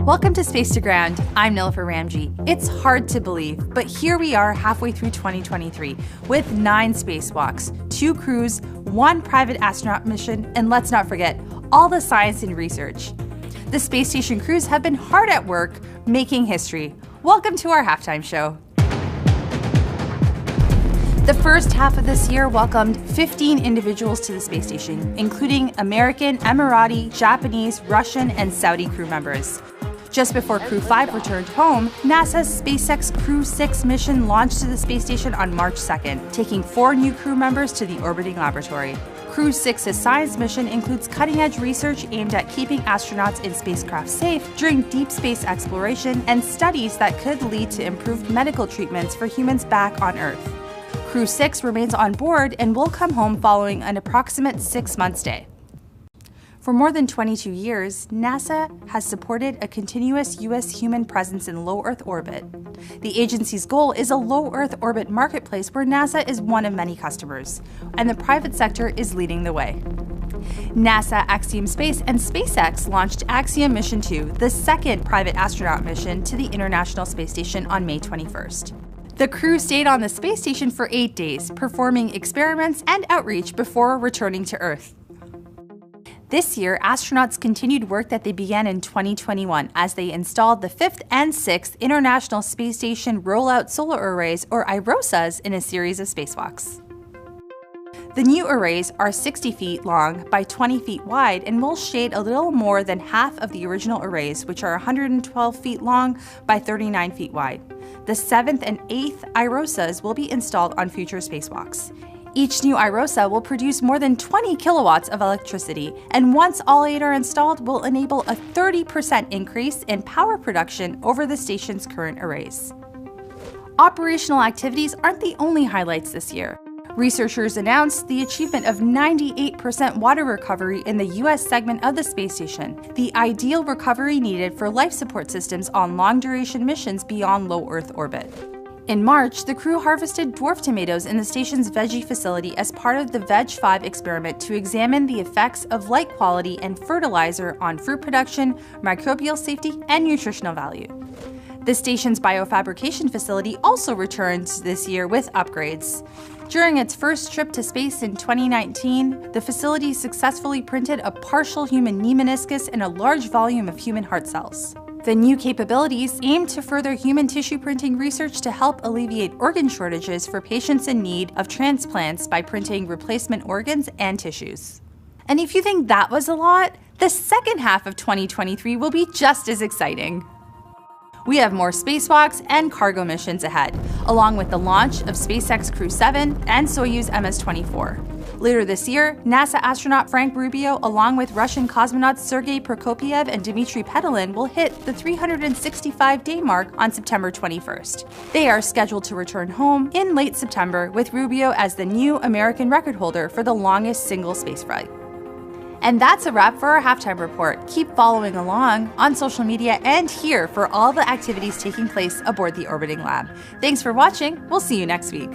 Welcome to Space to Ground. I'm Nilofer Ramji. It's hard to believe, but here we are halfway through 2023 with 9 spacewalks, 2 crews, 1 private astronaut mission, and let's not forget, all the science and research. The space station crews have been hard at work making history. Welcome to our halftime show. The first half of this year welcomed 15 individuals to the space station, including American, Emirati, Japanese, Russian, and Saudi crew members. Just before Crew 5 returned home, NASA's SpaceX Crew 6 mission launched to the space station on March 2nd, taking 4 new crew members to the orbiting laboratory. Crew 6's science mission includes cutting-edge research aimed at keeping astronauts in spacecraft safe during deep space exploration and studies that could lead to improved medical treatments for humans back on Earth. Crew 6 remains on board and will come home following an approximate 6-month stay. For more than 22 years, NASA has supported a continuous U.S. human presence in low Earth orbit. The agency's goal is a low Earth orbit marketplace where NASA is one of many customers, and the private sector is leading the way. NASA, Axiom Space, and SpaceX launched Axiom Mission 2, the second private astronaut mission to the International Space Station on May 21st. The crew stayed on the space station for 8 days, performing experiments and outreach before returning to Earth. This year, astronauts continued work that they began in 2021 as they installed the 5th and 6th International Space Station Rollout Solar Arrays, or IROSAs, in a series of spacewalks. The new arrays are 60 feet long by 20 feet wide and will shade a little more than half of the original arrays, which are 112 feet long by 39 feet wide. The 7th and 8th IROSAs will be installed on future spacewalks. Each new IROSA will produce more than 20 kilowatts of electricity, and once all 8 are installed, will enable a 30% increase in power production over the station's current arrays. Operational activities aren't the only highlights this year. Researchers announced the achievement of 98% water recovery in the U.S. segment of the space station, the ideal recovery needed for life support systems on long-duration missions beyond low Earth orbit. In March, the crew harvested dwarf tomatoes in the station's veggie facility as part of the Veg 5 experiment to examine the effects of light quality and fertilizer on fruit production, microbial safety, and nutritional value. The station's biofabrication facility also returned this year with upgrades. During its first trip to space in 2019, the facility successfully printed a partial human knee meniscus and a large volume of human heart cells. The new capabilities aim to further human tissue printing research to help alleviate organ shortages for patients in need of transplants by printing replacement organs and tissues. And if you think that was a lot, the second half of 2023 will be just as exciting. We have more spacewalks and cargo missions ahead, along with the launch of SpaceX Crew 7 and Soyuz MS-24. Later this year, NASA astronaut Frank Rubio, along with Russian cosmonauts Sergei Prokopyev and Dmitry Petelin, will hit the 365-day mark on September 21st. They are scheduled to return home in late September, with Rubio as the new American record holder for the longest single spaceflight. And that's a wrap for our halftime report. Keep following along on social media and here for all the activities taking place aboard the orbiting lab. Thanks for watching. We'll see you next week.